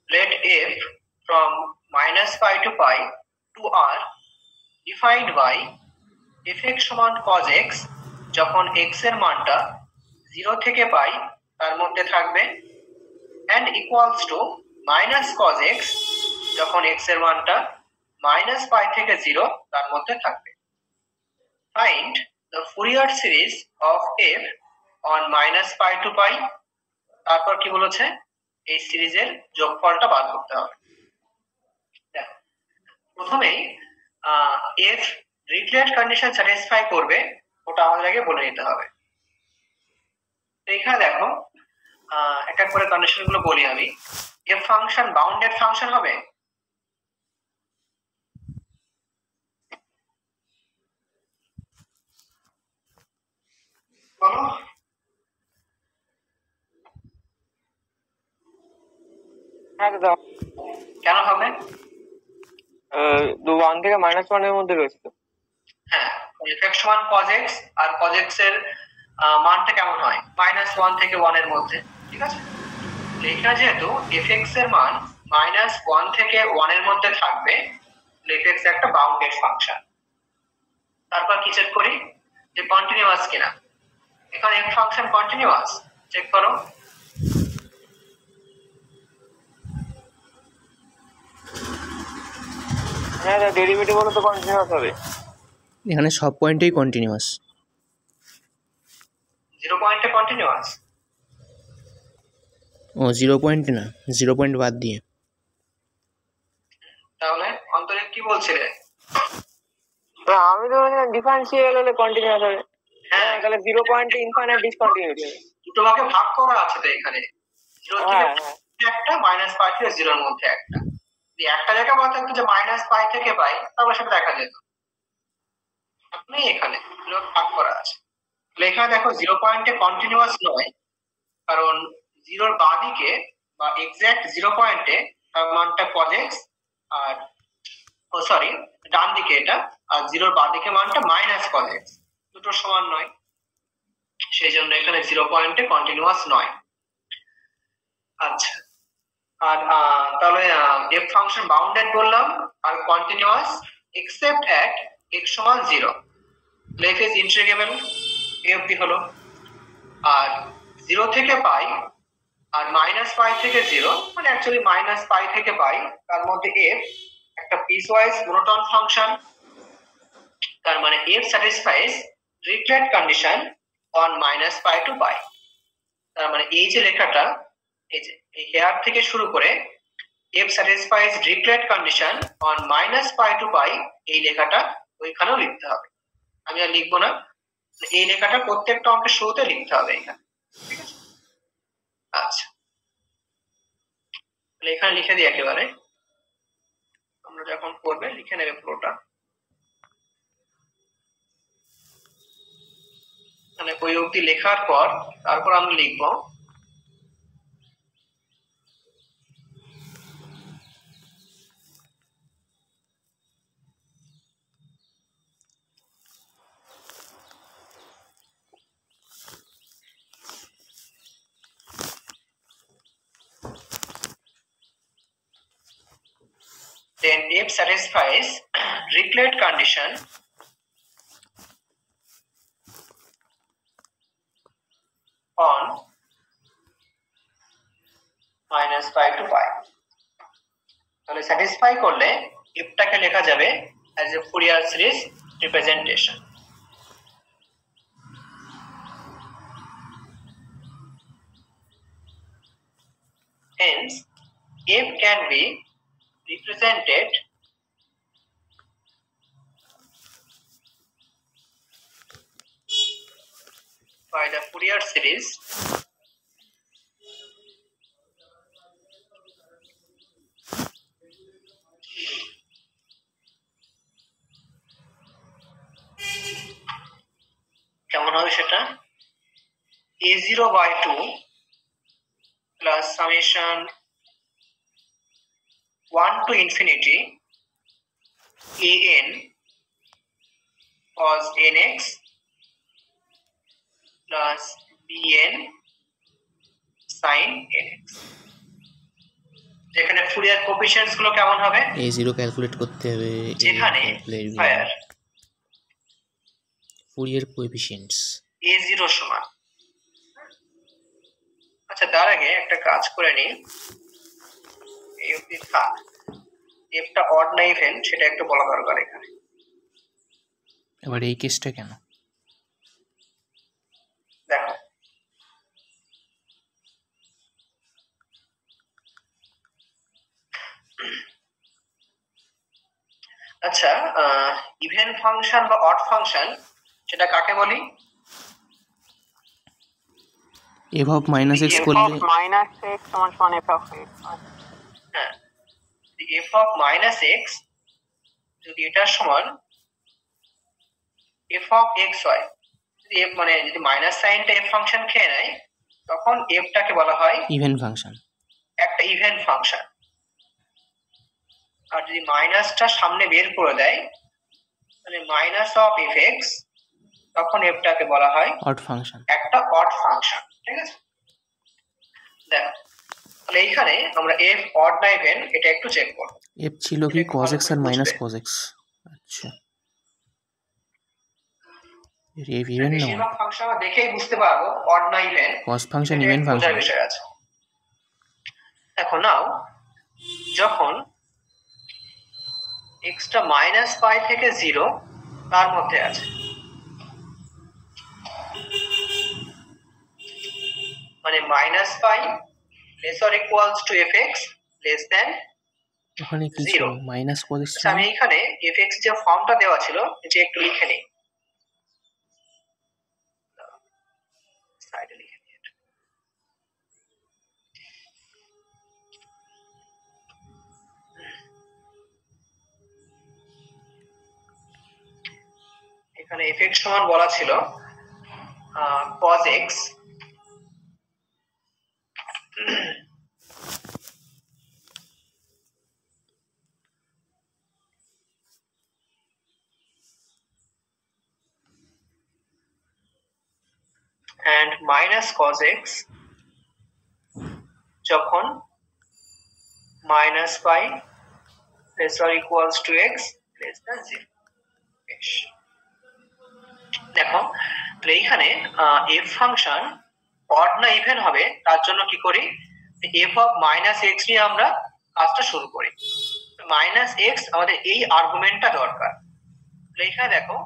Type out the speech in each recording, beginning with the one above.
Let f from minus pi to pi to r defined by fx সমান cos x যখন x এর মানটা 0 থেকে পাই তার মধ্যে থাকবে and equals to minus cos x যখন x এর মানটা minus pi থেকে 0 তার মধ্যে থাকবে। Find the Fourier series of f on minus pi to pi। তারপর কি বলেছে, এই সিরিজের যোগফলটা বার করতে হবে। দেখো প্রথমেই f ডিক্লেয়ার্ড কন্ডিশন স্যাটিসফাই করবে ওটা আমাদের আগে বলে নিতে হবে। এখানে দেখো একটা করে কন্ডিশন গুলো বলি আমি। f ফাংশন বাউন্ডেড ফাংশন হবে, বলো একদম। কেন হবে? 1 থেকে -1 এর মধ্যে রয়েছে তো। হ্যাঁ, fx সমান cos x আর cos x এর মানটা কেমন হয়, -1 থেকে 1 এর মধ্যে, ঠিক আছে। এখানে যেহেতু fx এর মান -1 থেকে 1 এর মধ্যে থাকবে, fx একটা বাউন্ডেড ফাংশন। তারপর কি চেক করি যে কন্টিনিউয়াস কিনা। এখানে f ফাংশন কন্টিনিউয়াস, চেক করো। হ্যাঁ, ডেরিভেটিভ হলো তো কন্টিনিউয়াস হবে। এখানে সব পয়েন্টেই কন্টিনিউয়াস। 0 পয়েন্টে কন্টিনিউয়াস? ও 0 পয়েন্টে না, 0 পয়েন্ট বাদ দিয়ে। তাহলে অন্তরে কি বলছিলে? আমি তো ডিফারেন্সিয়াল হলে কন্টিনিউয়াস হবে। হ্যাঁ, তাহলে 0 পয়েন্টে ইনফাইনাইট ডিসকন্টিনিউটি হবে। দুটো ভাগে ভাগ করা আছে তো এখানে, 0 থেকে একটা -π থেকে 0 এর মধ্যে একটা। যদি একটা জায়গা বলা থাকতো যে -π থেকে পাই, তাহলে সেটা দেখা যেত। আপনি এখানে ভাগ করা আছে। তাহলে এখানে দেখো 0 পয়েন্টে কন্টিনিউয়াস নয়, কারণ 0 এর বাঁদিকে বা এক্সাক্ট 0 পয়েন্টে তার মানটা cos x আর ডান দিকে এটা, আর 0 এর বাঁদিকে মানটা -cos x, দুটো সমান নয়, সেই জন্য এখানে 0 পয়েন্টে কন্টিনিউয়াস নয়। আচ্ছা, আর তাহলে f ফাংশন বাউন্ডেড বললাম আর কন্টিনিউয়াস এক্সেপ্ট এট x সমান 0। f ইজ ইন্টিগ্রেবল, a অবধি হলো। আর 0 থেকে পাই আর -π থেকে 0, মানে অ্যাকচুয়ালি -π থেকে পাই, তার মধ্যে f একটা পিসওয়াইজ মনোটোন ফাংশন। তার মানে f satisfies declared condition on -π to π। তার মানে এই যে লেখাটা, এই যে এই হেয়ার থেকে শুরু করে f satisfies declared condition on -π to π, এই লেখাটা ওইখানেও লিখতে হবে। আমি আর লিখবো না, এই লেখাটা প্রত্যেকটা অঙ্কের শুরুতে লিখতে হবে এখানে, ঠিক আছে। আচ্ছা, তাহলে এখানে লিখে দিই একেবারে, আমরা যখন করবে লিখে নেবে পুরোটা। মানে ওই অবধি লেখার পর তারপর আমরা লিখবো then f satisfies declared condition on -π to π। তাহলে স্যাটিসফাই করলে f টাকে লেখা যাবে as a Fourier series representation। Hence f can be represented by the Fourier series কেমন হবে সেটা, a0/2 plus summation 1 to infinity an cos nx plus bn sin nx। যেখানে Fourier কোএফিসিয়েন্টস গুলো কেমন হবে? a0 ক্যালকুলেট করতে হবে, যেখানে ফায়ার ফুরিয়ার কোএফিসিয়েন্টস a0 সমান। আচ্ছা তার আগে একটা কাজ করে নিই, এই অবধি থাক। এফটা অড না ইভেন সেটা একটু বলা দরকার এখানে। এবার এই কেসটা কেন? দেখো আচ্ছা, ইভেন ফাংশন বা অড ফাংশন সেটা কাকে বলি? f অফ মাইনাস এক্স করলে মাইনাস এক্স সমান সমান এফ অফ এক্স। হ্যাঁ, এফ অফ মাইনাস এক্স যদি এটার সমান এফ অফ এক্স হয়, যদি এফ মানে যদি মাইনাস সাইনটা এফ ফাংশন খেয়ে নেয়, তখন এফটাকে বলা হয় ইভেন ফাংশন, একটা ইভেন ফাংশন। আর যদি মাইনাসটা সামনে বের করে দেয়, মানে মাইনাস অফ এফ এক্স, তখন এফটাকে বলা হয় অড ফাংশন, একটা অড ফাংশন। ঠিক আছে, দেখো তাহলে এইখানে আমরা এফ অড না ইভেন এটা একটু চেক করব। f ছিল কি cos x আর মাইনাস cos x। আচ্ছা, f ইভেন না বেশিরভাগ ফাংশন আমরা দেখেই বুঝতে পারবো অড না even. cos function even function বিষয় আছে। এখন নাও যখন x টা মাইনাস পাই থেকে 0 তার মধ্যে আছে, মানে minus pi less or equals to fx less than ওখানে কি ছিল? 0 মাইনাস cos x। আমি এখানে fx যে ফর্মটা দেওয়া ছিল যে একটু লিখে নিই, সাইডে লিখে নিই। এখানে fx সমান বলা ছিল cos x and minus cos x যখন minus pi less or equals to x less than 0। দেখো তো এইখানে f ফাংশন অড না ইভেন হবে, তার জন্য কি করি, f অফ মাইনাস এক্স নিয়ে আমরা কাজটা শুরু করি। মাইনাস এক্স আমাদের এই আর্গুমেন্টটা দরকার। এখানে দেখো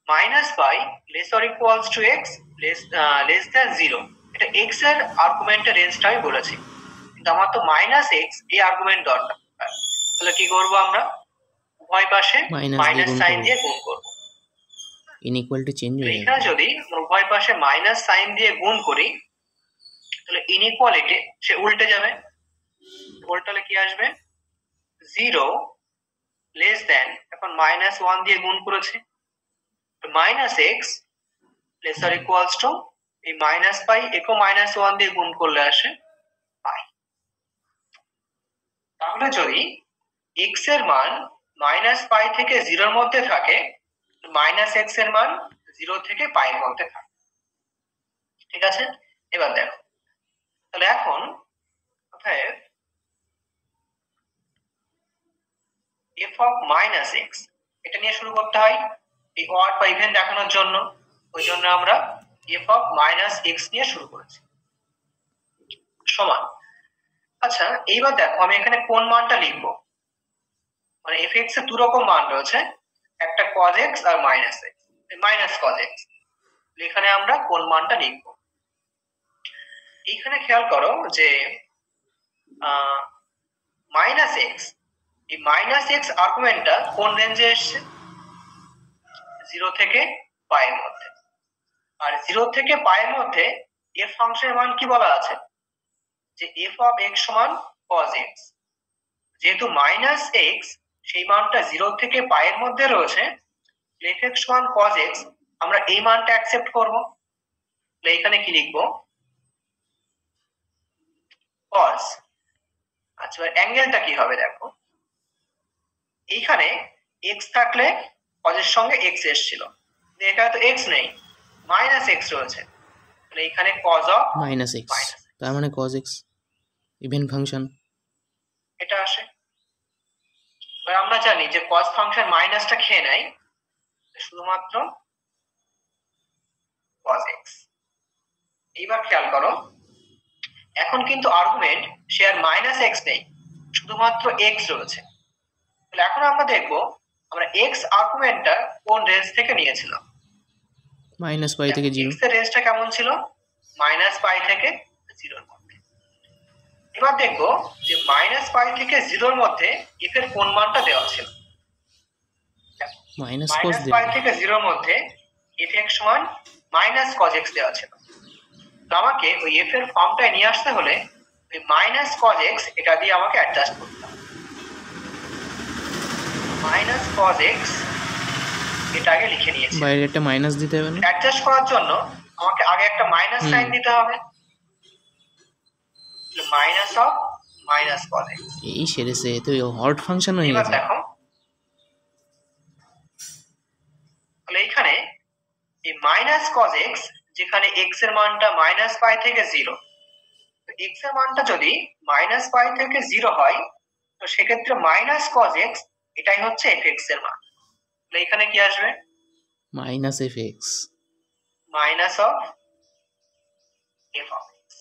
minus pi less or equals to x less than 0, এটা এক্স এর আর্গুমেন্টের রেঞ্জটা আমি বলেছি, কিন্তু আমার তো মাইনাস এক্স এই আর্গুমেন্ট দরকার। তাহলে কি করব, আমরা উভয় পাশে মাইনাস সাইন দিয়ে গুণ করব। ইনইকুয়ালিটি চেঞ্জ হয়ে যাবে। এখানে যদি উভয় পাশে মাইনাস সাইন দিয়ে গুণ করি, তাহলে ইনইকুয়ালিটি সে উল্টে যাবে। উল্টালে কি আসবে, 0 লেস দেন, এখন মাইনাস 1 দিয়ে গুণ করেছি, minus x less or equals to এই মাইনাস পাই একও মাইনাস 1 দিয়ে গুণ করলে আসে পাই। তাহলে যদি এক্স এর মান মাইনাস পাই থেকে 0 এর মধ্যে থাকে, মাইনাস এক্স এর মান 0 থেকে পাই এর মধ্যে থাকে। ঠিক আছে, এবার দেখো তাহলে এখন অতএব f অফ মাইনাস এক্স এটা নিয়ে শুরু করতে হয় এই অড বা ইভেন দেখানোর জন্য, ওই জন্য আমরা f অফ মাইনাস এক্স নিয়ে শুরু করেছি সমান। আচ্ছা এইবার দেখো আমি এখানে কোন মানটা লিখবো, মানে fx এর দু রকম মান রয়েছে, একটা cos x আর minus x, minus cos x। এখানে আমরা কোন মানটা লিখবো, এইখানে খেয়াল করো যে মাইনাস এক্স, এই মাইনাস এক্স আর্গুমেন্টটা কোন রেঞ্জে এসছে, 0 থেকে পাই এর মধ্যে। আর 0 থেকে পাই এর মধ্যে f ফাংশনের মান কি বলা আছে, যে f অফ x সমান cos x। যেহেতু মাইনাস x সেই মানটা 0 থেকে পাই এর মধ্যে রয়েছে, fx সমান cos x, আমরা এই মানটা অ্যাকসেপ্ট করব। তাহলে এখানে কি লিখবো, cos। আচ্ছা অ্যাঙ্গেলটা কি হবে দেখো, এইখানে x থাকলে cos এর সঙ্গে x এসেছিল, এখানে তো x নেই, মাইনাস x রয়েছে, মানে এখানে cos of minus x, minus তার মানে কজ এক্স ইভেন ফাংশন। এটা আসে। এবার আমরা জানি যে cos ফাংশন মাইনাসটা খেয়ে নেয় শুধুমাত্র cos x। এইবার খেয়াল করো, এখন কিন্তু আর্গুমেন্ট সে আর মাইনাস এক্স নেই, শুধুমাত্র এক্স রয়েছে। তাহলে এখন আমরা দেখব আমরা এক্স আর্গুমেন্টটা কোন রেঞ্জ থেকে নিয়েছিলাম। মাইনাস পাই থেকে জিরো। এক্স এর রেঞ্জটা কেমন ছিল? মাইনাস পাই থেকে জিরোর মধ্যে। এবার দেখবো যে মাইনাস পাই থেকে জিরোর মধ্যে এফ এর কোন মানটা দেওয়া ছিল। মাইনাস মাইনাস পাই থেকে জিরোর মধ্যে এফ এক্স সমান মাইনাস কজ এক্স দেওয়া ছিল। তো আমাকে ওই এফ এর ফর্মটায় নিয়ে আসতে হলে ওই মাইনাস কজ এক্স এটা দিয়ে আমাকে অ্যাডজাস্ট করতে হবে। মাইনাস কজ এক্স এটা আগে লিখে নিয়েছি। বাইরে একটা মাইনাস দিতে হবে না? অ্যাডজাস্ট করার জন্য আমাকে আগে একটা মাইনাস সাইন দিতে হবে। Minus of minus cos x. এই সেরেছে, তো হট ফাংশন হয়ে এবার গেছে। দেখো তাহলে এইখানে এই মাইনাস কজ এক্স, যেখানে এক্স এর মানটা মাইনাস পাই থেকে জিরো, এক্স এর মানটা যদি মাইনাস পাই থেকে জিরো হয় তো সেক্ষেত্রে মাইনাস কজ এক্স এটাই হচ্ছে এফ এক্স এর মান। তাহলে এখানে কি আসবে? Minus F x minus of F of x.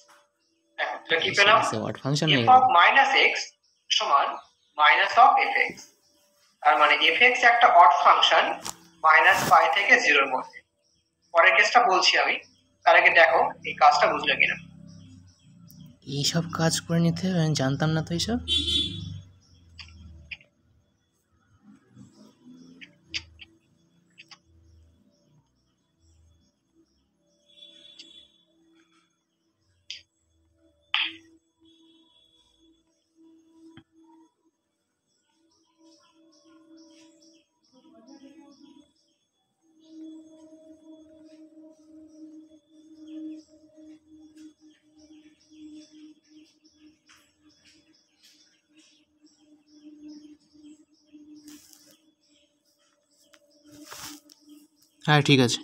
দেখো তাহলে কি পেলাম? হট ফাংশন এফ হয়ে অফ গেল। মাইনাস এক্স সমান মাইনাস অফ এফ এক্স। তার মানে এফ এক্স একটা অড ফাংশন মাইনাস পাই থেকে জিরোর মধ্যে। পরের কেসটা বলছি আমি, তার আগে দেখো এই কাজটা বুঝলে কিনা। এইসব কাজ করে নিতে হবে, আমি জানতাম না তো এইসব। হ্যাঁ ঠিক আছে।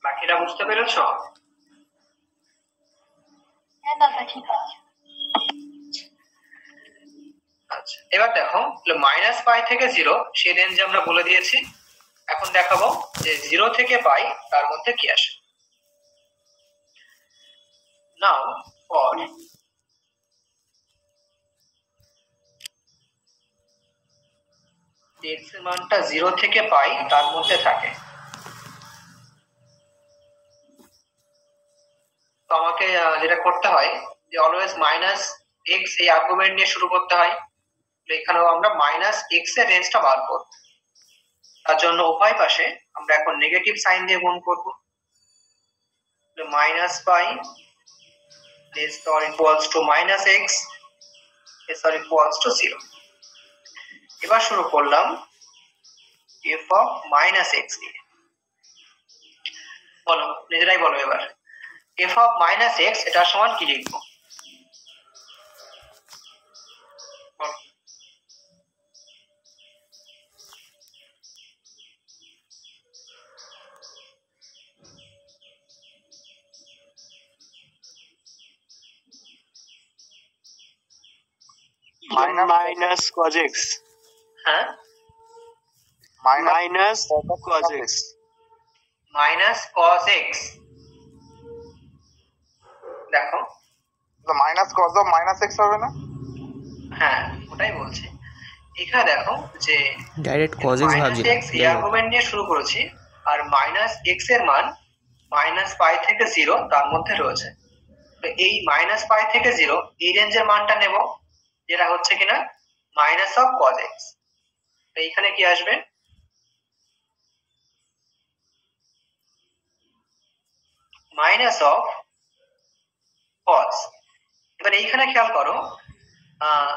বাকিটা বুঝতে পেরেছো? আচ্ছা এবার দেখো মাইনাস পাই থেকে জিরো সেই রেঞ্জে আমরা বলে দিয়েছি। এখন দেখাবো যে জিরো থেকে পাই তার মধ্যে কি আসে। নাও ফর এক্স এর মানটা জিরো থেকে পাই তার মধ্যে থাকে, তো আমাকে যেটা করতে হয় যে অলওয়েজ মাইনাস এক্স এই আর্গুমেন্ট নিয়ে শুরু করতে হয়। তো এখানেও আমরা মাইনাস এক্স এর রেঞ্জটা বার করব। তার জন্য উভয় পাশে আমরা এখন নেগেটিভ সাইন দিয়ে গুণ করব। Minus pi is or equals to minus x is or equals to 0। এবার শুরু করলাম f of minus x দিয়ে। বলো নিজেরাই বলো এবার f of minus x এটা সমান কি লিখবো? Minus cos x। হ্যাঁ minus cos x। Minus cos x। দেখো তো minus cos of minus x হবে না? হ্যাঁ ওটাই বলছি। এখানে দেখো যে ডাইরেক্ট কজ এক্স মাইনাস ভাবছিলাম। x এই আর্গুমেন্ট নিয়ে শুরু করেছি আর মাইনাস x এর মান মাইনাস পাই থেকে জিরো তার মধ্যে রয়েছে। তো এই মাইনাস পাই থেকে জিরো এই রেঞ্জের মানটা নেব যেটা হচ্ছে কিনা মাইনাস অফ cos x। তো এইখানে কি আসবে? Minus of cos। এবার এইখানে খেয়াল করো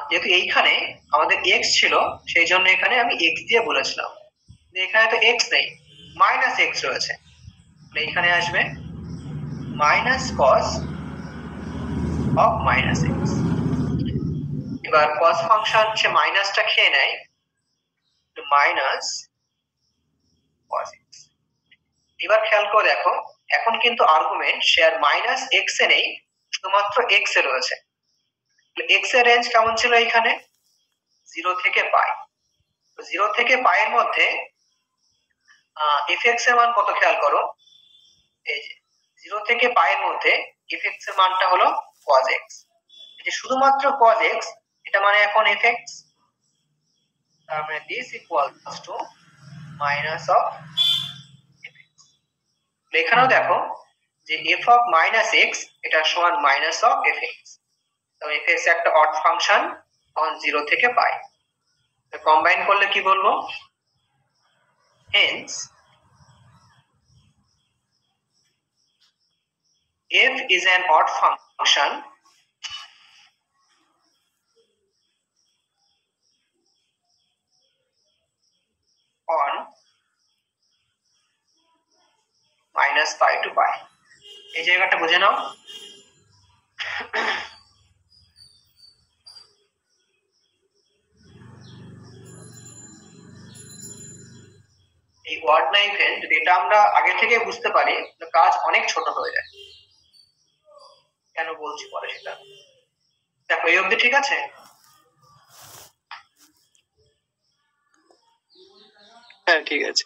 যেহেতু এইখানে আমাদের x ছিল সেই জন্য এখানে আমি x দিয়ে বলেছিলাম, এখানে তো x নেই মাইনাস x রয়েছে, এইখানে আসবে minus cos of minus x। এবার cos ফাংশন সে মাইনাসটা খেয়ে নেয় মাইনাস cos x। এবার খেয়াল করে দেখো, এখন কিন্তু আর্গুমেন্ট সে আর মাইনাস এক্স এ নেই, শুধুমাত্র এক্স এ রয়েছে। এক্স এর রেঞ্জ কেমন ছিল এখানে? 0 থেকে পাই। 0 থেকে পাই এর মধ্যে এফ এর মান কত খেয়াল করো, এই যে 0 থেকে পাই এর মধ্যে এফ এর মানটা হলো cos x। এই যে শুধুমাত্র cos x, এটা মানে এখন f x, তার মানে this equals to minus of f x। এখানেও দেখো যে f of minus x এটা সমান minus of f x, তো f x একটা অড ফাংশন অন 0 থেকে পাই। তো কম্বাইন করলে কি বলবো? hence f is an odd function on minus pi to pi। এই জায়গাটা বুঝে নাও। এই ওয়ার্ড না ইভেন্ট, যদি এটা আমরা আগে থেকে বুঝতে পারি তো কাজ অনেক ছোট হয়ে যায়। কেন বলছি পরে সেটা। দেখো এই অবধি ঠিক আছে? হ্যাঁ ঠিক আছে।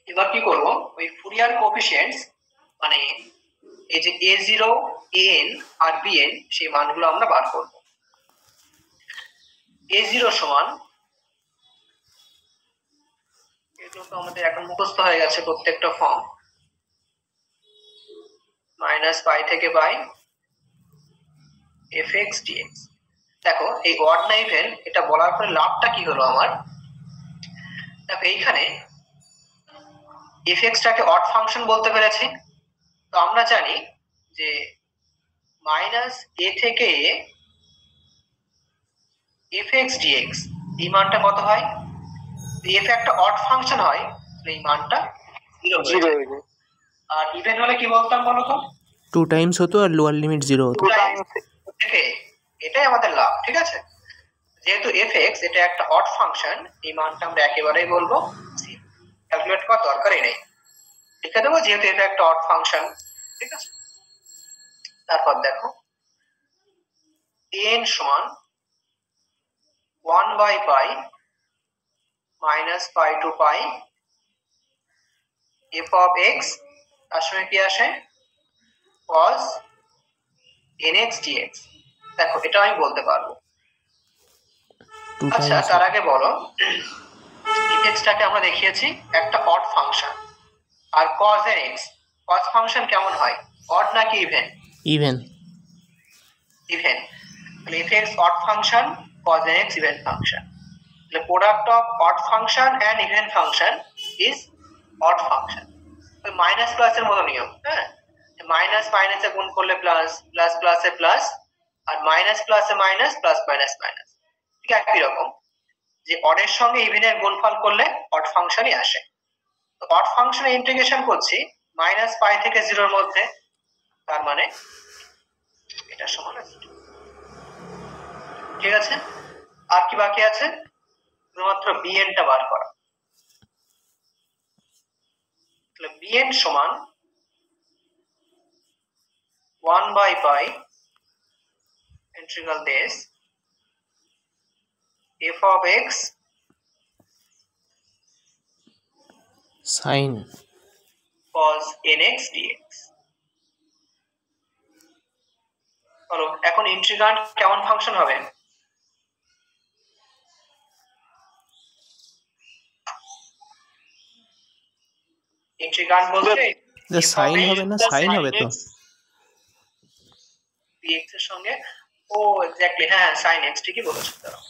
এবার কি করব, ওই ফুরিয়ার কোএফিসিয়েন্টস মানে এই যে a0 an আর bn সেই মানগুলো আমরা বার করব। a0 সমান, এগুলো তো আমাদের এখন মুখস্থ হয়ে গেছে প্রত্যেকটা ফর্ম, মাইনাস পাই থেকে পাই fx dx। দেখো এই অড না ইভেন এটা বলার পরে লাভটা কি হলো আমার? দেখো এইখানে fx টাকে অড ফাংশন বলতে পেরেছি। তো আমরা জানি যে মাইনাস a থেকে a fx dx এই মানটা কত হয়? f একটা অড ফাংশন হয়, এই মানটা 0 হয়ে যায়। আর ইভেন হলে কি বলতাম বলো তো? 2 টাইমস হতো আর লোয়ার লিমিট 0 হতো। এটাই আমাদের লাভ, ঠিক আছে? যেহেতু fx এটা একটা অড ফাংশন, এই মানটা আমরা একেবারেই বলবো ক্যালকুলেট করার দরকারই নেই, লিখে দেবো যেহেতু এটা একটা অড ফাংশন, ঠিক আছে? তারপর দেখো n সমান 1 by pi minus pi to pi f of x, তার সঙ্গে কি আসে? cos nx dx। দেখো এটা আমি বলতে পারবো। 2 আচ্ছা টাইমস তার আগে বলো, fx টাকে আমরা দেখিয়েছি একটা অড ফাংশন, আর cos nx, cos ফাংশন কেমন হয়? অড নাকি ইভেন? ইভেন। ইভেন। তাহলে fx odd function, cos nx even function. তাহলে product of odd function and even function is odd function. ওই মাইনাস প্লাসের মতো নিয়ম, হ্যাঁ? মাইনাস মাইনাসে গুণ করলে প্লাস, প্লাস প্লাসে প্লাস, আর মাইনাস প্লাসে মাইনাস, প্লাস মাইনাস মাইনাস, ঠিক একই রকম। যে অডের সঙ্গে ইভেনের গুণফল করলে অড ফাংশনই আসে। তো অড ফাংশনে ইন্টিগ্রেশন করছি মাইনাস পাই থেকে 0 এর মধ্যে, তার মানে এটা সমান আছে, ঠিক আছে? আর কি বাকি আছে? শুধুমাত্র bn টা বার করা। তাহলে bn সমান 1 by pi integral this f of x sine cos nx dx। চলো এখন ইন্টিগ্রান্ড কেমন ফাংশন হবে? ইন্টিগ্রান্ড বলতে সাইন হবে না, সাইন হবে তো। dx এর সঙ্গে, ও এক্স্যাক্টলি, হ্যাঁ sin x, ঠিকই বলেছো। দাঁড়াও,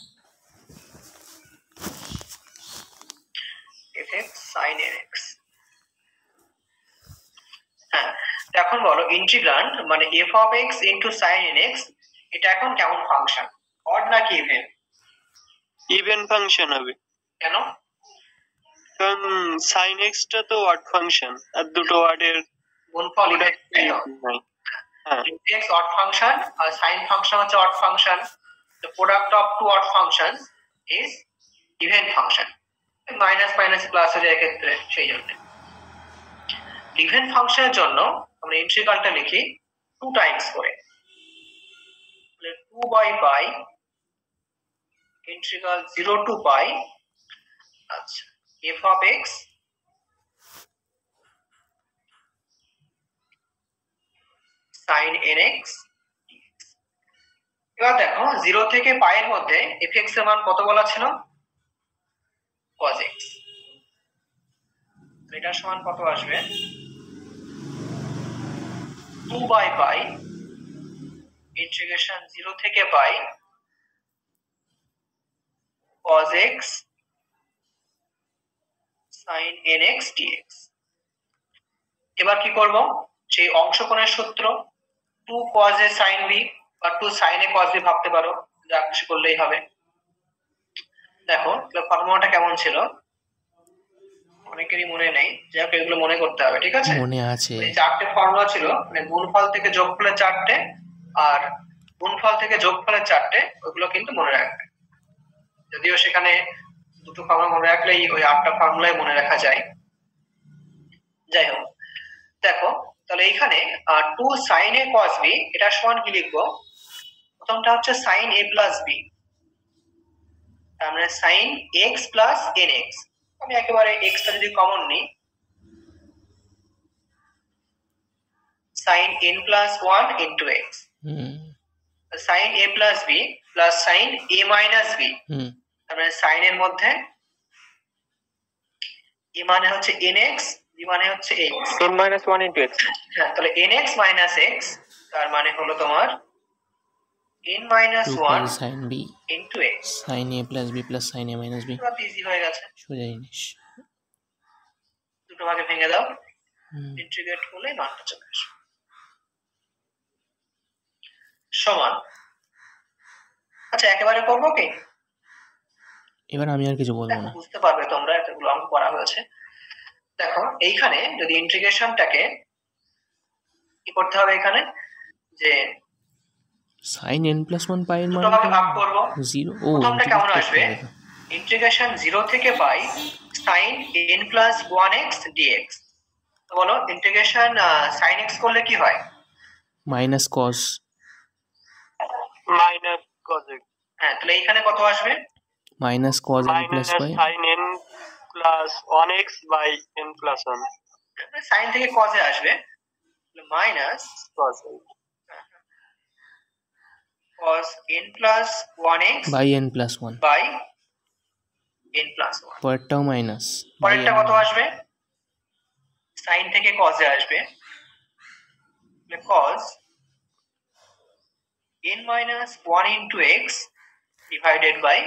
fx sin nx। হ্যাঁ, এখন বলো ইন্টিগ্রান্ড মানে f of x into sin nx এটা এখন কেমন ফাংশন? অড নাকি ইভেন? ইভেন ফাংশন হবে। কেন? কারণ sin x টা তো অড ফাংশন, আর দুটো ওয়ার্ডের গুণফল নাই। হ্যাঁ x odd function আর sin function হচ্ছে odd function, the product of two odd functions is even function, minus minus plus হয়ে যায় এক্ষেত্রে, সেই জন্য ডিফারেন্ট ফাংশনের জন্য আমরা ইন্টিগ্রালটা লিখি 2 টাইমস করে, 2 বাই পাই ইন্টিগ্রাল 0 টু পাই, আচ্ছা f of x sin nx। এবার দেখো 0 থেকে পাই এর মধ্যে fx এর মান কত বলা ছিল? cos x। এটার সমান কত আসবে? 2 বাই পাই ইন্টিগ্রেশন 0 থেকে পাই cos x sin nx dx। এবার কি করব? সেই অংশকোণের সূত্র 2 cos a sin b বা 2 sin a cos b ভাবতে পারো, যা কিছু করলেই হবে। দেখো ফর্মুলাটা কেমন ছিল অনেকেরই মনে নেই, যাকে এগুলো মনে করতে হবে, ঠিক আছে? মনে আছে। এই চারটে ফর্মুলা ছিল, মানে গুণফল থেকে যোগফলের চারটে আর গুণফল থেকে যোগফলের চারটে, ওগুলো কিন্তু মনে রাখবে। যদিও সেখানে দুটো ফর্মুলা মনে রাখলেই ওই 8টা ফর্মুলাই মনে রাখা যায়। যাই হোক, দেখো তাহলে এইখানে 2 sin a cos b এটা সমান কি লিখবো? প্রথমটা হচ্ছে sin a plus b, তার মানে sin x plus nx। আমি একেবারে x টা যদি কমন নিই, sin n plus 1 into x, sin a plus b plus sin a minus b, তার মানে sin এর মধ্যে a মানে হচ্ছে nx, b মানে হচ্ছে x, n minus 1 into x। হ্যাঁ, তাহলে nx minus x তার মানে হলো তোমার n minus 1 sin b into x, sin a plus b plus sin a minus b। পুরো ইজি হয়ে গেছে, সোজা জিনিস। দুটো ভাগে ভেঙে দাও, ইন্টিগ্রেট করলে মানটা চলে আসবে সমান। আচ্ছা একেবারে করবো কি? এবার আমি আর কিছু বলবো না, বুঝতে পারবে তোমরা, এতগুলো অঙ্ক করা হয়েছে। দেখো এইখানে যদি ইন্টিগ্রেশনটাকে কি করতে হবে, এখানে যে sin n plus 1 পাই এর মান দুটো ভাগে ভাগ করব। 0। ও প্রথমটা কেমন আসবে? ইন্টিগ্রেশন 0 থেকে পাই sin n plus 1x dx। তো বলো ইন্টিগ্রেশন sin x করলে কি হয়? Minus cos x। হ্যাঁ, তাহলে এইখানে কত আসবে? Minus cos n plus y sin n plus 1x by n plus 1। sin থেকে cos এ আসবে, minus cos n plus 1x by n plus 1 by n plus 1। পরেরটাও minus, পরেরটা কত আসবে? sin থেকে cos এ আসবে, cos n minus 1 into x divided by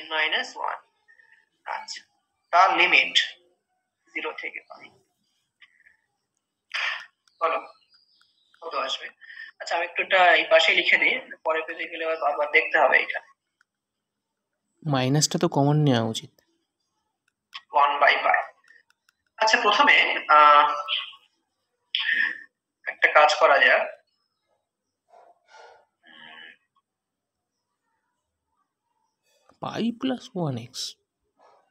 n minus 1। আচ্ছা, তার limit 0 থেকে পাই, বলো কত আসবে? আচ্ছা আমি একটু এই পাশে লিখে দিই, পরে পেজে গেলে আবার দেখতে হবে। এটা মাইনাসটা তো কমন নেওয়া উচিত। 1 বাই পাই। আচ্ছা প্রথমে একটা কাজ করা যাক, পাই প্লাস 1x,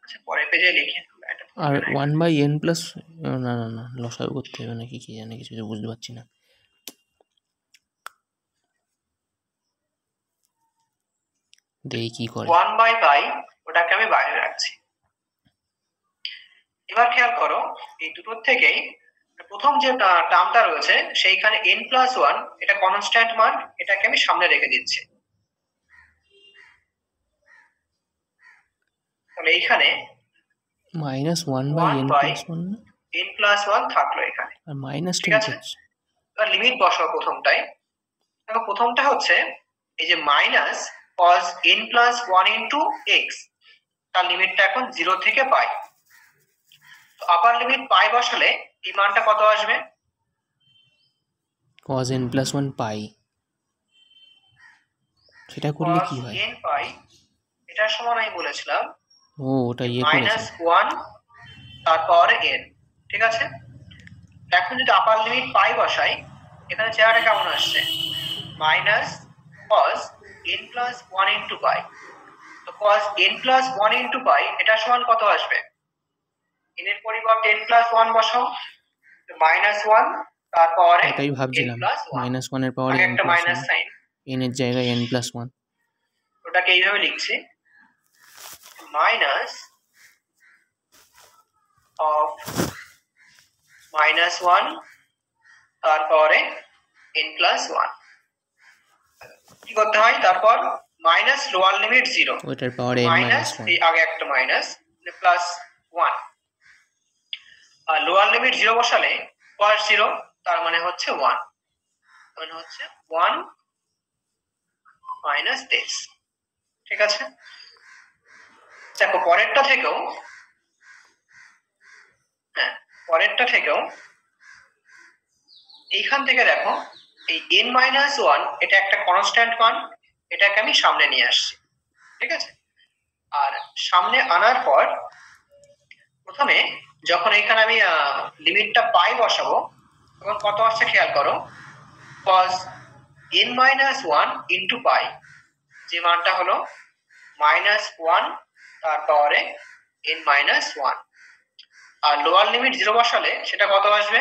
আচ্ছা পরের পেজে লিখে আর 1 বাই n প্লাস, না না না লসাগু করতে হবে নাকি কি জানি, কিছু বুঝতে পারছি না। দেখি কি করে। 1 বাই পাই ওটাকে আমি বাইরে রাখছি। এবার খেয়াল করো এই দুটোর থেকেই প্রথম যে টার্মটা রয়েছে সেইখানে n plus 1 এটা কনস্ট্যান্ট মান, এটাকে আমি সামনে রেখে দিচ্ছি। তাহলে এইখানে মাইনাস 1 বাই n প্লাস 1 না, n plus 1 থাকলো এখানে, আর মাইনাস ঠিক আছে? এবার লিমিট বসাও প্রথমটায়। দেখো প্রথমটা হচ্ছে এই যে minus cos n plus 1 into x, তার লিমিটটা এখন 0 থেকে পাই। তো আপার লিমিট পাই বসালে এই মানটা কত আসবে? cos n plus 1 পাই। সেটা করলে কি হয়? n পাই এটার সমান আমি বলেছিলাম ও ওটা মাইনাস 1 তারপর n, ঠিক আছে? এখন যদি আপার লিমিট পাই বসাই, এখানে চেহারাটা কেমন আসছে? Minus cos n plus 1 into পাই। তো cos n plus 1 into pi এটা সমান কত আসবে? n এর পরিবর্তে n plus 1 বসাও, -1 তারপরে এটাই n ভাবছিলাম, plus 1, -1 এর পাওয়ারে আগে n একটা প্লাস মাইনাস সাইন, n এর জায়গায় n+1। ওটাকে এইভাবে লিখছি, মাইনাস অফ -1 তারপরে n+1। কি করতে হয়? তারপর মাইনাস লোয়ার লিমিট 0, ওইটার পাওয়ারে মাইনাস n-1। এই আগে একটা মাইনাস প্লাস 1, আর লোয়ার লিমিট 0 বসালে cos 0 তার মানে হচ্ছে 1, মানে হচ্ছে 1 মাইনাস this। ঠিক আছে, দেখো পরেরটা থেকেও, হ্যাঁ পরেরটা থেকেও এইখান থেকে দেখো এই n-1 এটা একটা কনস্ট্যান্ট মান, এটাকে আমি সামনে নিয়ে আসছি। ঠিক আছে, আর সামনে আনার পর প্রথমে যখন এখানে আমি লিমিটটা পাই বসাবো তখন কত আসছে খেয়াল করো, cos n-1 into পাই, যে মানটা হলো -1 তারপরে n-1, আর লোয়ার লিমিট 0 বসালে সেটা কত আসবে?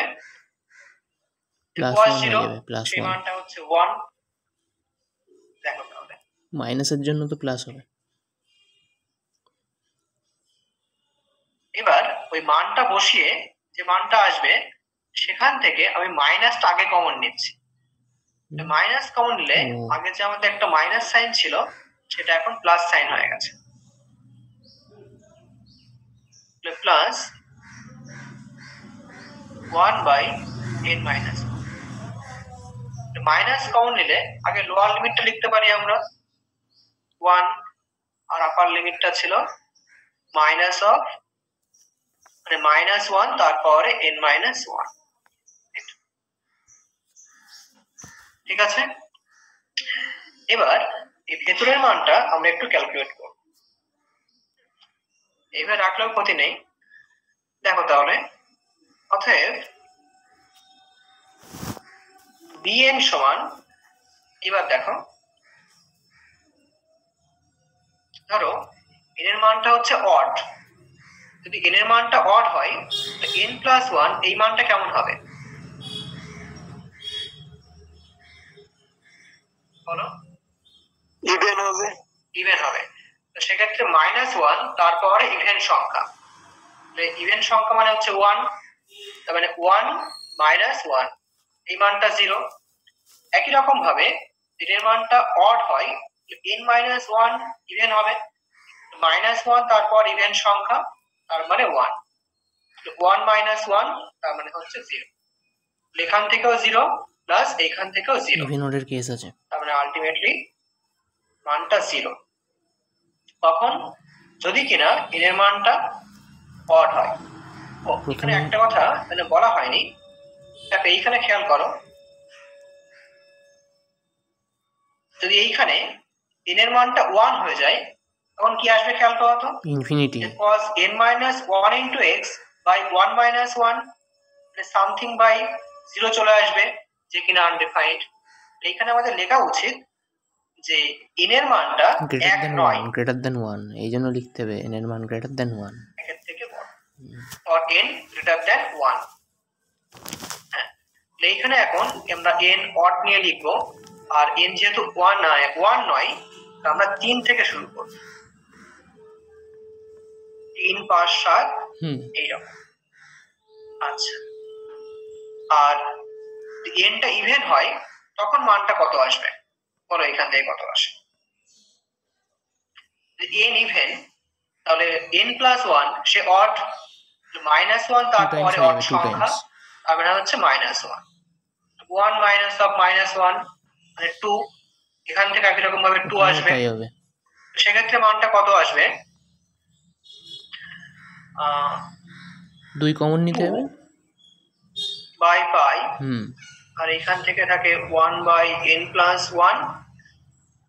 +1 cos হয়ে 0, যাবে, সেই +1। মানটা হচ্ছে 1। দেখো তাহলে মাইনাসের জন্য তো প্লাস হবে। এবার ওই মানটা বসিয়ে যে মানটা আসবে সেখান থেকে আমি মাইনাসটা আগে কমন নিচ্ছি। মাইনাস কমন নিলে আগে যে আমাদের একটা মাইনাস সাইন ছিল সেটা এখন প্লাস সাইন হয়ে গেছে, প্লাস 1/n-1। মাইনাস কমন নিলে আগে লোয়ার লিমিটটা লিখতে পারি আমরা 1, আর আপার লিমিটটা ছিল মাইনাস অফ মানে -1 তারপরে n-1। ঠিক আছে, এবার এই ভেতরের মানটা আমরা একটু ক্যালকুলেট করব, এইভাবে রাখলেও ক্ষতি নেই। দেখো তাহলে অতএব bn সমান, এবার দেখো ধরো n এর মানটা হচ্ছে অড, যদি n এর মানটা অড হয় তো n+1 এই মানটা কেমন হবে বলো? ইভেন হবে। ইভেন হবে, তো সেক্ষেত্রে -1 তারপরে ইভেন সংখ্যা, ইভেন সংখ্যা মানে হচ্ছে 1, তার মানে 1 - 1 এই মানটা 0। একই রকম ভাবে এর মানটা অড হয় n-1 ইভেন হবে, -1 তারপর ইভেন সংখ্যা তার মানে 1, 1 - 1 তার মানে হচ্ছে 0। এখান থেকেও 0 প্লাস এখান থেকেও 0, ইভেন অর্ডার কেস আছে, তার মানে আলটিমেটলি মানটা 0। তখন যদি কিনা n এর মানটা অড হয়। এখানে একটা কথা মানে বলা হয়নি, দেখো এইখানে খেয়াল করো, যদি এইখানে n এর মানটা 1 হয়ে যায় তখন কি আসবে খেয়াল করো তো, infinity. cos n-1 into x by 1 - 1 মানে সামথিং বাই 0 চলে আসবে, যে কিনা আনডিফাইন্ড। এইখানে আমাদের লেখা উচিত যে n এর মানটা 1 নয়, গ্রেটার দেন 1, এই জন্য লিখতে হবে n এর মান গ্রেটার দেন 1, এর থেকে বড়, or n greater than 1। হ্যাঁ, এইখানে এখন আমরা n অড নিয়ে লিখবো, আর n যেহেতু 1 নয় আমরা 3 থেকে শুরু করব, 3, 5, 7 এইরকম। আচ্ছা, আর nটা ইভেন হয় তখন মানটা কত আসবে বলো? এখান থেকে কত আসে? n ইভেন তাহলে n+1 সে অড, -1 তারপরে অড সংখ্যা তার মানে হচ্ছে -1, 1 মাইনাস অফ -1 মানে 2, এখান থেকে একই রকম ভাবে 2 আসবে, সেক্ষেত্রে মানটা কত আসবে? 2 কমন নিতে হবে বাই পাই, আর এখান থেকে থাকে 1/n+1,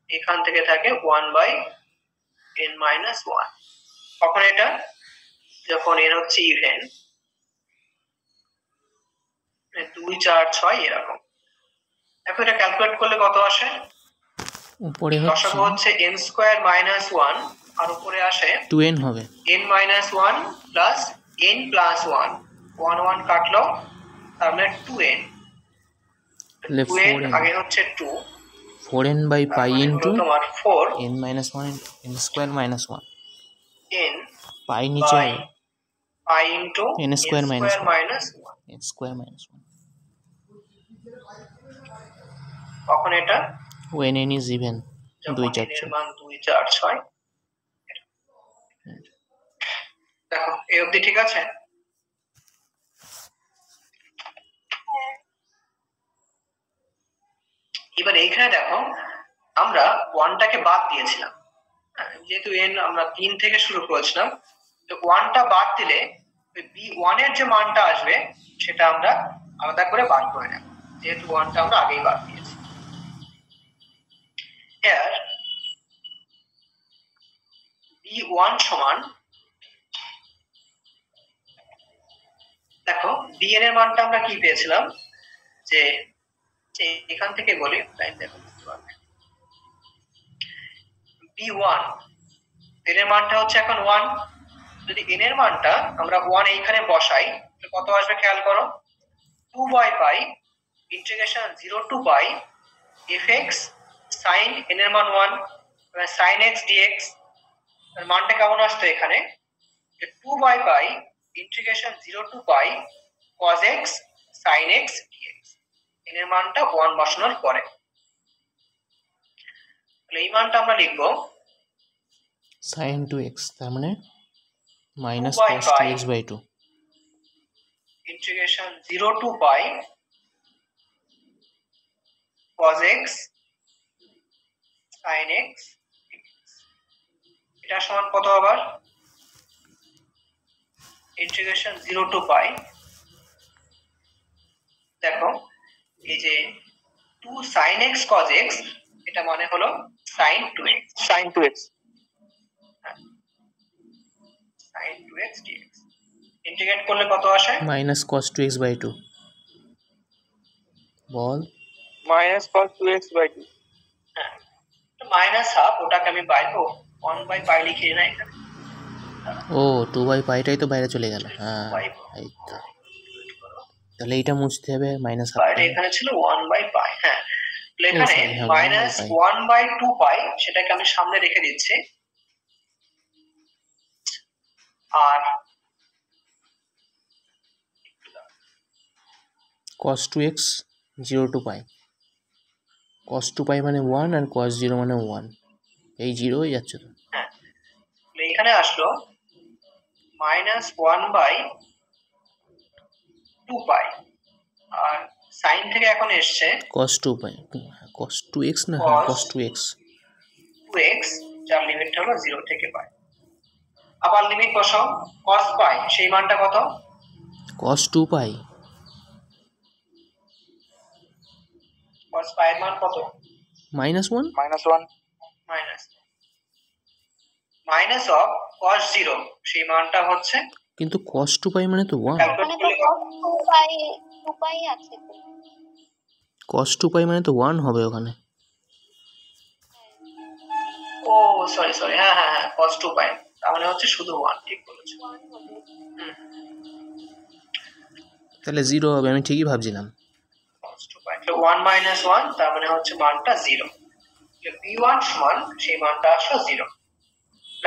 এখান থেকে থাকে 1/n-1। কখন এটা? যখন n হচ্ছে ইভেন, 2, 4, 6 এরকম। এখন এটা ক্যালকুলেট করলে কত আসে? উপরে লসাগু হচ্ছে n² - 1 আর উপরে আসে 2n হবে n minus 1 plus n plus 1 1 1 কাটলো তার মানে 2n তাহলে 2n 4n আগে হচ্ছে 2 4n বাই তার পাই মানে ইন্টু হলো তোমার 4 n minus 1 n square minus 1 n পাই নিচে বাই হবে pi into n square minus minus 1 n square minus 1 কখন এটা when n is even যখন 2 n 4 এর 6 মান 2 4 6 দেখো এই অবধি ঠিক আছে এবার এইখানে দেখো আমরা 1টাকে বাদ দিয়েছিলাম যেহেতু n আমরা 3 থেকে শুরু করেছিলাম তো 1টা বাদ দিলে ওই b1 এর যে মানটা আসবে সেটা আমরা আলাদা করে বার করে নেব যেহেতু 1টা আমরা আগেই বাদ দিয়েছি এর b1 সমান দেখো bn এর মানটা আমরা কি পেয়েছিলাম যে এখান থেকে বলি লাইন দেখো b1 n এর মানটা হচ্ছে এখন 1 যদি n এর মানটা আমরা 1 এইখানে বসাই তাহলে কত আসবে খেয়াল করো 2 by pi integration 0 to pi fx sin n এর মান 1 sin x dx এর মানটা কেমন আসতো এখানে যে 2 by pi integration 0 to pi cos x sin x dx n এর মানটা 1 বসানোর পরে তাহলে এই মানটা আমরা লিখবো sin 2x তার মানে minus 2 by cos pi 2x by 2 integration 0 to pi cos x sin x এটা সমান কত আবার ইন্টিগ্রেশন 0 to pi দেখো এই যে 2 sin x cos x এটা মানে হলো sin 2x sin 2x sin 2x dx integrate করলে কত আসে মাইনাস cos 2x বাই 2 বল minus cos 2x by 2 হ্যাঁ তো মাইনাস হাফ ওটাকে আমি বাইরে 1 বাই পাই লিখে না এখানে ও 2 বাই পাইটাই তো বাইরে চলে গেল হ্যাঁ পাই এই তো তাহলে এইটা মুছতে হবে মাইনাস হাফ বাইরে এখানে ছিল 1 বাই পাই হ্যাঁ তাহলে এখানে sorry, হ্যাঁ, 1 by মাইনাস pi। 1 বাই 2 পাই সেটাকে আমি সামনে রেখে দিচ্ছি আর cos 2x 0 to pi cos 2 pi মানে 1 আর cos 0 মানে 1 এই 0 হয়ে যাচ্ছে তো হ্যাঁ তাহলে এখানে আসলো মাইনাস 1 বাই 2 পাই আর সাইন থেকে এখন এসছে cos 2 pi cos 2x না Cos হ্যাঁ cos 2x 2x যার লিমিটটা হলো 0 থেকে পাই আবার লিমিট বসাও cos পাই সেই মানটা কত cos 2 pi cos পাই এর মান কত minus 1 minus 1 minus minus of cos 0 সেই মানটা হচ্ছে কিন্তু cos 2 pi মানে তো 1 ক্যালকুলেট মানে তো করলে টু পাই আছে তো cos 2 pi মানে তো 1 হবে ওখানে ও সরি সরি হ্যাঁ হ্যাঁ হ্যাঁ cos 2 পাই তার মানে হচ্ছে শুধু 1 ঠিক বলেছো 1 হবে হুম তাহলে 0 হবে আমি ঠিকই ভাবছিলাম cos 2 পাই তো 1 মাইনাস 1 তার মানে হচ্ছে মানটা 0 b1 সমান সেই মানটা আসলো 0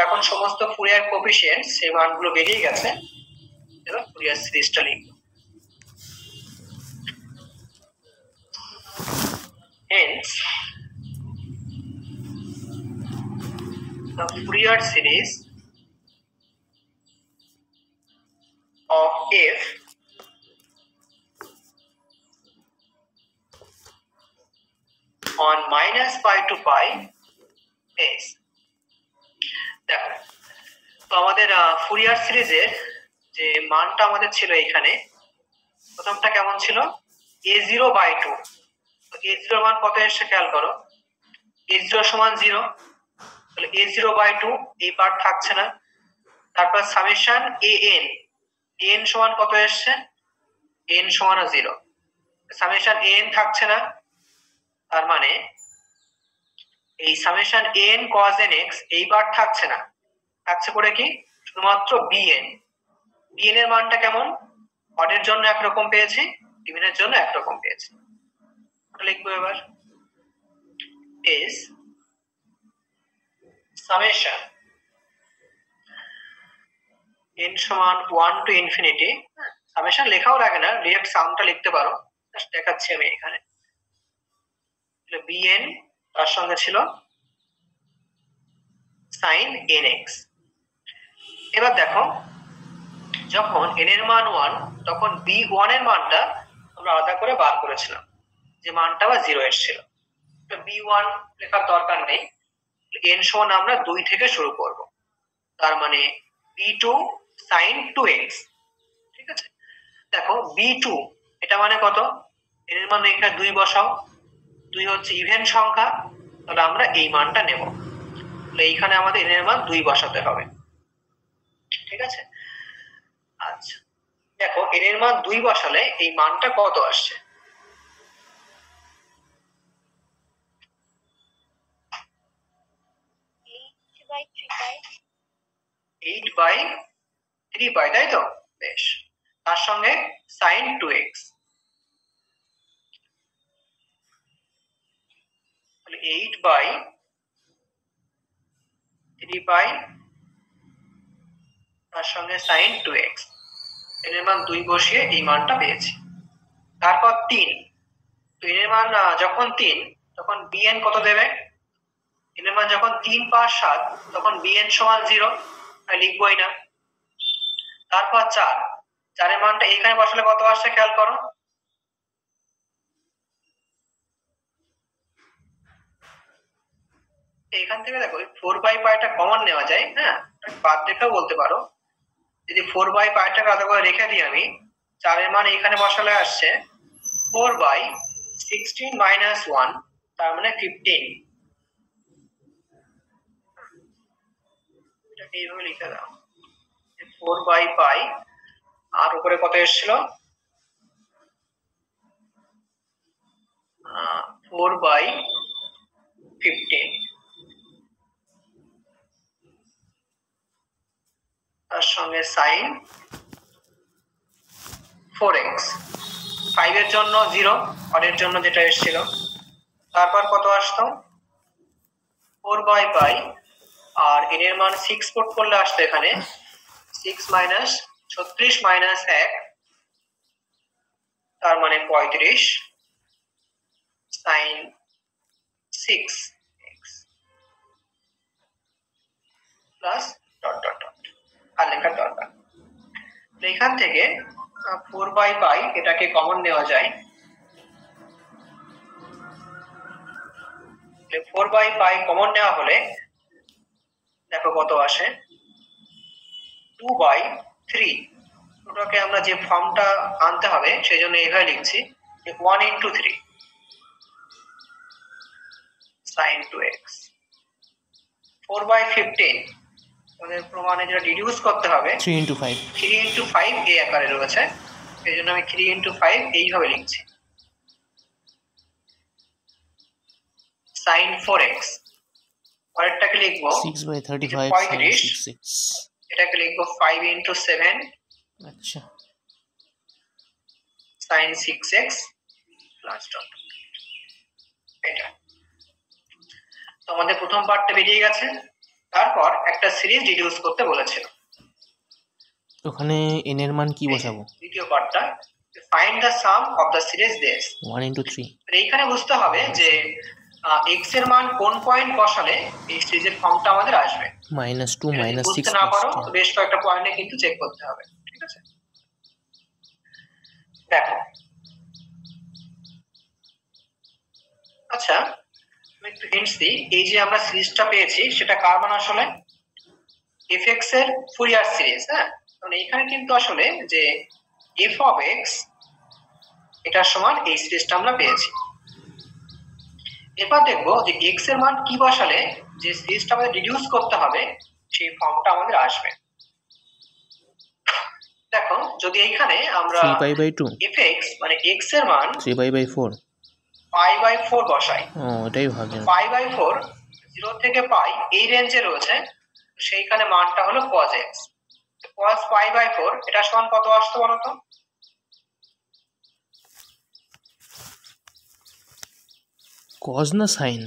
এখন সমস্ত ফুরিয়ার কোএফিসিয়েন্ট সেই মানগুলো বেরিয়ে গেছে এবার ফুরিয়ার সিরিজটা লিখব hence the Fourier series of f on minus pi to pi is দেখো তো আমাদের ফুরিয়ার সিরিজের যে মানটা আমাদের ছিল এখানে প্রথমটা কেমন ছিল a0 বাই 2 তো a0 এর মান কত এসে খেয়াল করো a0 সমান 0 তাহলে a0 বাই 2 এই পার্ট থাকছে না তারপর সামেশন an n সমান কত এসছে n সমান 0 সামেশন an থাকছে না তার মানে এই সামেশন n cos nx এই পার্ট থাকছে না থাকছে পড়ে কি শুধুমাত্র বিএন। বিএন এর মানটা কেমন, অডের জন্য একরকম পেয়েছি, ইভেনের জন্য একরকম পেয়েছি। ওটা লিখবো এবার is summation n সমান 1 to infinity। সামেশন লেখাও লাগে না, ডিরেক্ট সামটা লিখতে পারো, জাস্ট দেখাচ্ছি আমি এখানে। bn তার সঙ্গে ছিল sin nx। এবার দেখো যখন n এর মান 1 তখন b1 এর মানটা আমরা আলাদা করে বার করেছিলাম, যে মানটা আবার 0 এসেছিল। তো b1 লেখার দরকার নেই, n সমান আমরা 2 থেকে শুরু করব, তার মানে b2 sin 2x। ঠিক আছে, দেখো b2 এটা মানে কত, n এর মান এখানে 2 বসাও, 2 হচ্ছে ইভেন সংখ্যা, তাহলে আমরা এই মানটা নেব। তাহলে এইখানে আমাদের n এর মান 2 বসাতে হবে। ঠিক আছে, আচ্ছা দেখো n এর মান 2 বসালে এই মানটা কত আসছে, এইট বাই থ্রি পাই, তাই তো? বেশ, তার সঙ্গে sin 2x, তাহলে 8 বাই 3 পাই তার সঙ্গে sin 2x, এর মান 2 বসিয়ে এই মানটা পেয়েছি। তারপর 3, তো এর মান যখন 3 তখন bn কত দেবে, এর মান যখন 3 5 7 তখন bn সমান 0, তাই লিখবই না। তারপর 4, 4 এর মানটা এইখানে বসালে কত আসছে খেয়াল করো, এইখান থেকে দেখো 4 বাই পাইটা কমন নেওয়া যায়, হ্যাঁ বাদ রেখেও বলতে পারো। যদি 4 বাই পাইটাকে আলাদা করে রেখে দিই আমি, 4 এর মান এখানে বসালে আসছে 4 বাই 16 মাইনাস 1, তার মানে 15। এটাকে এইভাবে লিখে দাও, 4 বাই পাই আর উপরে কত এসেছিল, 4 বাই 15, তার সঙ্গে sin 4x, 5 এর জন্য 0, অডের জন্য যেটা এসেছিল। তারপর কত আসতো 4 বাই পাই, আর n এর মান 6 পুট করলে আসতো এখানে 6 মাইনাস 36 মাইনাস 1, তার মানে 35 sin 6x plus dot dot dot, আর লেখার দরকার। এখান থেকে 4 বাই পাই এটাকে কমন নেওয়া যায়, 4 বাই পাই কমন নেওয়া হলে দেখো কত আসে 2 বাই 3। ওটাকে আমরা যে ফর্মটা আনতে হবে সেই জন্য এইভাবে লিখছি, 1 into 3 sin 2x। 4 বাই 15 ওদের প্রমাণে যেটা ডিডিউস করতে হবে 3 into 5, 3 into 5 এই আকারে রয়েছে, সেই জন্য আমি 3 into 5 এইভাবে লিখছি, sin 4x। পরেরটাকে লিখবো 6 by 35 35, sin 6x। এটাকে লিখবো 5 into 7 আচ্ছা, sin 6x প্লাস ডট। এটা তো আমাদের প্রথম পার্টটা বেরিয়ে গেছে। তারপর একটা সিরিজ ডিডিউস করতে বলেছিল, ওখানে n এর মান কি বসাবো? দ্বিতীয় পার্টটা find the some of the series this. 1 into 3। এইখানে বুঝতে হবে যে x এর মান কোন পয়েন্ট বসালে এই সিরিজের ফর্মটা আমাদের আসবে। -2 -6 বুঝতে না পারো তো বেশ কয়েকটা পয়েন্টে কিন্তু চেক করতে হবে। ঠিক আছে, দেখো আচ্ছা আমি একটু হিন্টস দিই, এই যে আমরা সিরিজটা পেয়েছি সেটা কার মান আসলে fx এর ফুরিয়ার সিরিজ। হ্যাঁ, মানে এখানে কিন্তু আসলে যে f of x এটার সমান এই সিরিজটা আমরা পেয়েছি। এবার দেখবো যে x এর মান কি বসালে যে সিরিজটা আমাদের রিডিউস করতে হবে সেই ফর্মটা আমাদের আসবে। দেখো যদি এইখানে আমরা 3 pi by 2 fx মানে x এর মান 3 pi by 4। pi by 4 বসাই, ও এটাই ভাবছিলাম। pi by 4 0 থেকে পাই এই রেঞ্জে রয়েছে, সেইখানে মানটা হলো cos x। cos π/4 এটা সমান কত আসতো বলো তো? কজ না সাইন?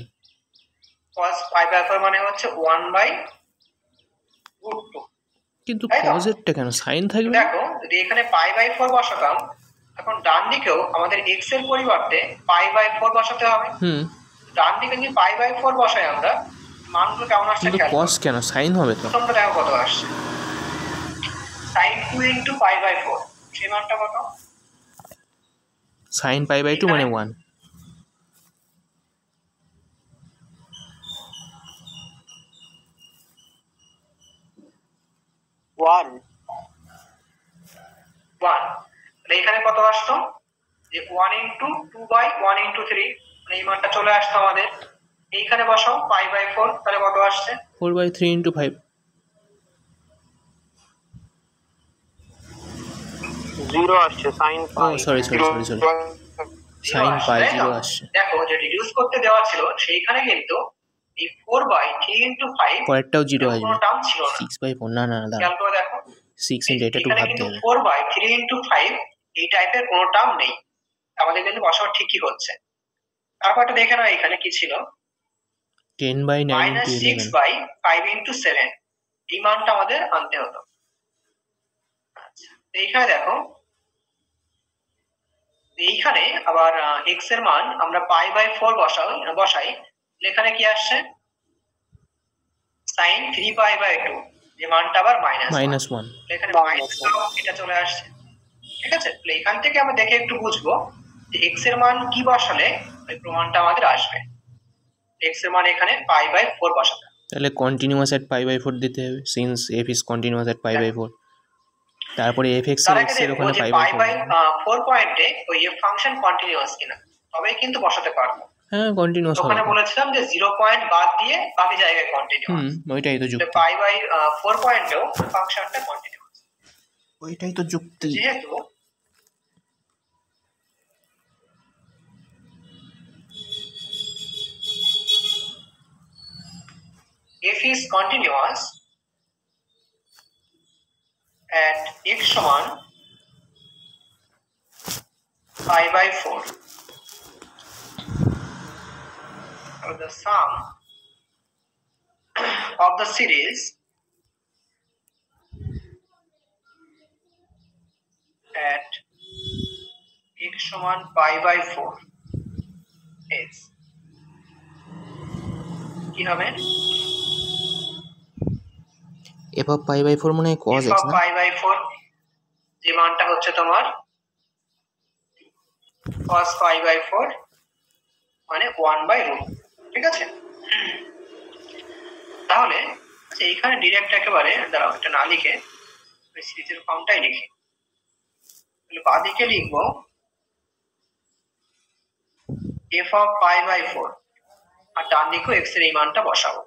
cos π/4 মানে হচ্ছে 1/√2। কিন্তু তাই তো? কজেরটা কেন সাইন থাকবে না? দেখো যদি এখানে π/4 বসাতাম, এখন ডান দিকেও আমাদের x এর পরিবর্তে π/4 বসাতে হবে। হুম, ডান দিকে যদি π/4 বসাই আমরা, মানগুলো কেমন আসছে কিন্তু খেয়াল কজ করো। কেন? সাইন হবে তো। তোমরা দেখো কত আসছে, sin 2 × π/4, সেই মানটা কত? সাইন π/2 মানে 1। 1 1। তাহলে এখানে কত আসতো? যে 1 × 2/1 × 3, মানে এই মানটা চলে আসতো আমাদের। এইখানে বসাও π/4, তাহলে কত আসছে? 4/3 × 5। 0 আসছে sin ও সরি সাইন π তাই তো? 0 আসছে। দেখো যে রিডিউস করতে দেওয়া ছিল সেইখানে কিন্তু এই 4/3 × 5 পরেরটাও 0 এরকম আসবে। কোনো টার্ম ছিল না। 6/4 না না দাঁড়া, খেয়াল করে দেখো 6 × এটা একটু এখানে ভাবতে কিন্তু হবে। 4/3 × 5 এই টাইপের কোনো টার্ম নেই, আমাদের কিন্তু বসানো ঠিকই হচ্ছে। তারপরটা দেখে নাও এখানে কি ছিল, 10/9 × 11। -6/5 × 7, এই মানটা আমাদের আনতে হতো। আচ্ছা, তো এইখানে দেখো, এইখানে আবার x এর মান আমরা π/4 বসাই, এখানে কি আসছে sin 3π/2, যে মানটা আবার -1, -1। এখানে এটা চলে আসছে। ঠিক আছে, তাহলে এখান থেকে আমরা দেখে একটু বুঝবো যে x এর মান কি বসালে ওই প্রমাণটা আমাদের আসবে। x এর মান এখানে π/4 বসাতে হবে। তাহলে কন্টিনিউয়াস এট π/4 দিতে হবে, সিন্স f ইজ কন্টিনিউয়াস এট π/4। তারপরে fx তার এর আগে x এর দেখবো ওখানে যে π/4 পয়েন্টে ওই f ফাংশন কন্টিনিউয়াস কিনা, তবেই কিন্তু বসাতে পারবো। হ্যাঁ কন্টিনিউয়াস হবে। ওখানে বলেছিলাম যে 0 পয়েন্ট বাদ দিয়ে বাকি জায়গায় কন্টিনিউয়াস। ওইটাই তো যুক্তি। π/4 পয়েন্টেও ফাংশনটা কন্টিনিউয়াস। ওইটাই তো যুক্তি। যেহেতু f is continuous at x সমান π/4, so the sum of the series at x সমান π/4 is কি হবে? f of π/4 মানে cos f x of না? π/4 যে মানটা হচ্ছে তোমার cos π/4 মানে 1/√, ঠিক আছে। তাহলে এইখানে ডিরেক্ট একেবারে দাঁড়াও, এটা না লিখে ওই সিরিজের ফর্মটাই লিখি। তাহলে বাঁদিকে লিখবো f of π/4 আর ডান দিকেও x এর এই মানটা বসাবো।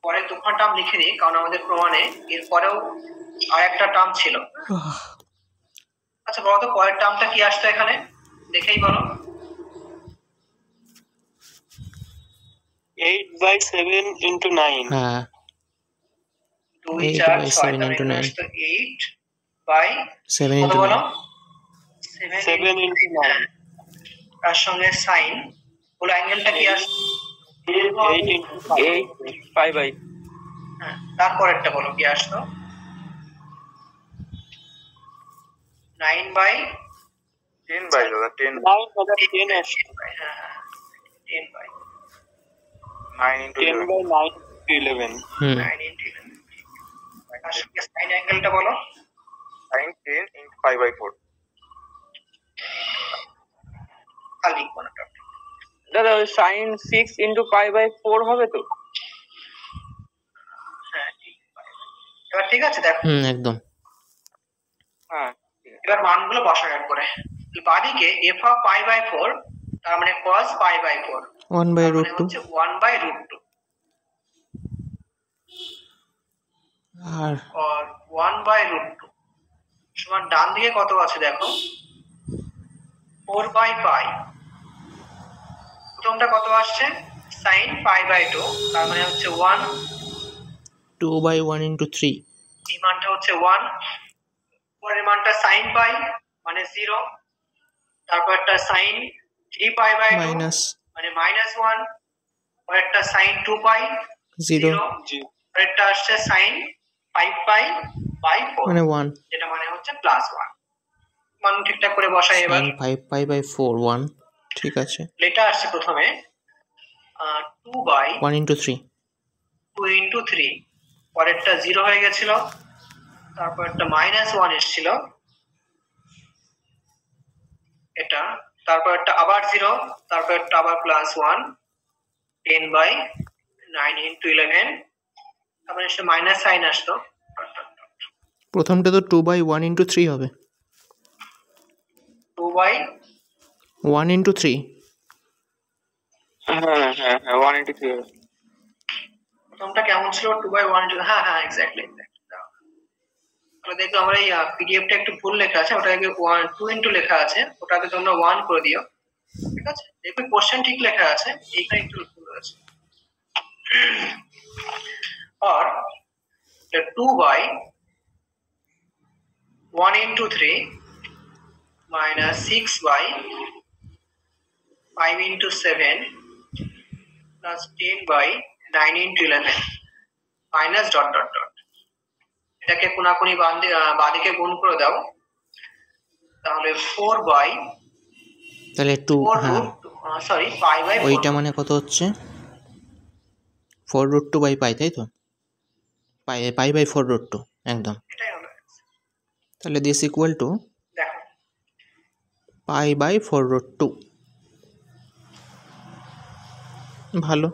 পরে দুটো টার্ম লিখে নিই, কারণ আমাদের প্রমাণে এর পরেও আর একটা টার্ম ছিল। আচ্ছা বলো তো পরের টার্মটা কি আসতো এখানে, দেখেই বলো। 8/7 × 9। হ্যাঁ 2 4 6 8/7 তাহলে into এখানে 9। আসতো 8/7 into বলো 9। 7 × 9। তার সঙ্গে সাইন, পুরো অ্যাঙ্গেলটা কি আসছে? 8 × 5/, হ্যাঁ, তারপরেরটা বলো কি আসতো? 9/10 দাদা 10 আসছে। হ্যাঁ 10/9 × 11। 9 × 11। তার সঙ্গে সাইন অ্যাঙ্গেলটা বলো। sin 10 × 5/4। আর লিখবো না, দাদা ওই সাইন 6 × π/4 হবে তো? হ্যাঁ ঠিক। এবার ঠিক আছে দেখো, একদম। হ্যাঁ এবার মানগুলো বসাও এক করে। বাদিকে f অফ π/4 তার মানে cos π/4 1 বাই তার রুট মানে টু। হচ্ছে 1/√2 আর or 1/√2 সমান ডান দিকে কত আছে দেখো 4/π। প্রথমটা কত আসছে sin π/2 তার মানে হচ্ছে 1, 2/1 × 3 এই মানটা হচ্ছে 1, পরের মানটা sin π মানে 0, তারপর একটা sin 3π/2 মাইনাস মানে -1, পরেরটা sin 2π 0 জি পরেরটা আসছে sin 5π/4 মানে 1 যেটা মানে হচ্ছে +1। মান ঠিকঠাক করে বসাই এবার। sin 5π/4 1 ঠিক আছে। এটা আসছে প্রথমে 2/2 1 × 3 × 3, পরেরটা 0 হয়ে গেছিল, তারপর একটা -1 এসেছিল এটা, তারপর একটা আবার 0, তারপর একটা আবার +1, 10/9 × 11, তারপরে এসে মাইনাস সাইন আসতো। প্রথমটা তো 2/1 × 3 হবে। 2/1 1 × 3 হ্যাঁ হ্যাঁ হ্যাঁ 1 × 3 হবে। প্রথমটা কেমন ছিল 2/1, হ্যাঁ হ্যাঁ এক্স্যাক্টলি। তাহলে দেখো আমরা এই পিডিএফটা একটু ভুল লেখা আছে, ওটাকে 2 লেখা আছে, ওটাকে তোমরা 1 করে দিও, ঠিক আছে? দেখো কোশ্চেন ঠিক লেখা আছে, এইখানে একটু ভুল আছে। और 2/1 × 3 minus 6/5 × 7 plus 10/9 × 11 minus ... এটাকে কোনাকুনি বাঁদিকে গুণ করে দাও, তাহলে 4/4 তাহলে 2 হ্যাঁ সরি π/4 ওইটা মানে কত হচ্ছে 4√2/π তাই তো? π/4√2 একদম। এটাই হবে। তাহলে দিস ইকুয়াল টু দেখো π/4√2। ভালো।